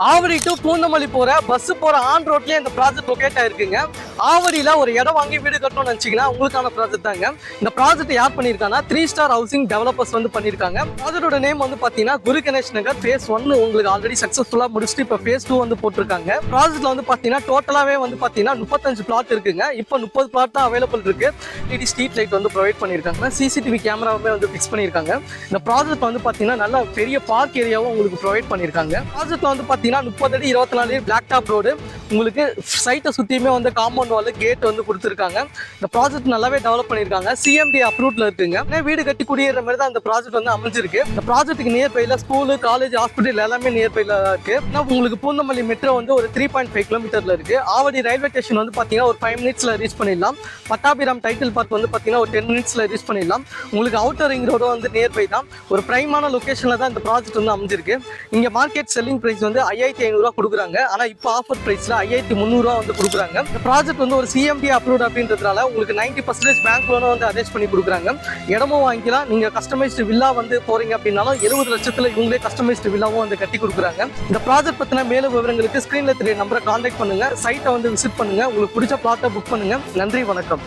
Avadi to Poonamallee போற bus போற on ரோட்லயே இந்த ப்ராஜெக்ட் லொகேட் ஆயிருக்குங்க. ஆவடியில ஒரு இடம் வாங்கி வீடு கட்டணும்னு நினைச்சீங்கன்னா உங்களுக்கான ப்ராஜெக்ட் தாங்க. இந்த ப்ராஜெக்ட் யார் பண்ணிருக்காங்கன்னா 3 ஸ்டார் ஹவுசிங் டெவலப்பர்ஸ் வந்து பண்ணிருக்காங்க. ப்ராஜெக்டோட நேம் வந்து பாத்தீங்கன்னா குரு கணேஷ் நகர் ஃபேஸ் 1 உங்களுக்கு ஆல்ரெடி சக்சஸ்ஃபுல்லா முடிச்சுட்டு இப்ப ஃபேஸ் 2 வந்து போட்டிருக்காங்க. ப்ராஜெக்ட்ல வந்து பாத்தீங்கன்னா டோட்டலாவே வந்து பாத்தீங்கன்னா 35 பிளாட் இருக்குங்க. இப்போ 30 பிளாட் தான் அவைலபிள் இருக்கு. LED ஸ்ட்ரீட் லைட் வந்து ப்ரொவைட் பண்ணிருக்காங்க. CCTV கேமராவுமே வந்து ஃபிக்ஸ் பண்ணிருக்காங்க. இந்த ப்ராஜெக்ட் வந்து பாத்தீங்கன்னா நல்ல பெரிய பார்க் ஏரியாவும் உங்களுக்கு ப்ரொவைட் பண்ணிருக்காங்க. ப்ராஜெக்ட்ல வந்து பாத்தீங்கன்னா 30 அடி 24 அடி பிளாக் டாப் ரோடு உங்களுக்கு சைட்டை சுத்தியுமே வந்து காம்பவுண்ட் வால் கேட் வந்து கொடுத்துருக்காங்க. இந்த ப்ராஜெக்ட் நல்லாவே டெவலப் பண்ணிருக்காங்க. CMD அப்ரூவ்ல இருக்குங்க. வீடு கட்டி குடியேற மாதிரி தான் இந்த ப்ராஜெக்ட் வந்து அமைஞ்சிருக்கு. இந்த ப்ராஜெக்ட்டுக்கு நியர்பைல ஸ்கூல் காலேஜ் ஹாஸ்பிட்டல் எல்லாமே நியர்பைல இருக்கு. உங்களுக்கு பூந்தமல்லி மெட்ரோ வந்து ஒரு 3.5 கிலோமீட்டர்ல இருக்கு. ஆவடி ரயில்வே ஸ்டேஷன் வந்து பாத்தீங்கன்னா ஒரு 5 மினிட்ஸ்ல ரீச் பண்ணிடலாம். பட்டாபிராம் டைட்டில் பார்க் வந்து பாத்தீங்கன்னா ஒரு 10 மினிட்ஸ்ல ரீச் பண்ணிடலாம். உங்களுக்கு அவுட்டர் ரிங் ரோடு வந்து நியர்பை தான். ஒரு பிரைமான லொகேஷன்ல தான் இந்த ப்ராஜெக்ட் வந்து அமைஞ்சிருக்கு. இங்க மார்க்கெட் செல்லிங் பிரைஸ் வந்து 5500 கொடுக்குறாங்க. ஆனா இப்போ ஆஃபர் பிரைஸ்ல 5300 வந்து கொடுக்குறாங்க. இந்த ப்ராஜெக்ட் வந்து ஒரு CMD அப்ரூவ்ட் அப்படின்றதுனால உங்களுக்கு 90% பேங்க் லோனும் வந்து அரேஞ்ச் பண்ணி கொடுக்குறாங்க. இடமும் வாங்கிக்கலாம். நீங்க கஸ்டமைஸ்டு வில்லா வந்து போறீங்க அப்படின்னாலும் 70 லட்சத்துல இவங்களே கஸ்டமைஸ்டு வில்லாவும் வந்து கட்டி கொடுக்குறாங்க. இந்த ப்ராஜெக்ட் பத்தின மேலும் விவரங்களுக்கு ஸ்கிரீன்ல தெரிய நம்பரை கான்டாக்ட் பண்ணுங்க. சைட்டை வந்து விசிட் பண்ணுங்க. உங்களுக்கு பிடிச்ச பிளாட்டை புக் பண்ணுங்க. நன்றி, வணக்கம்.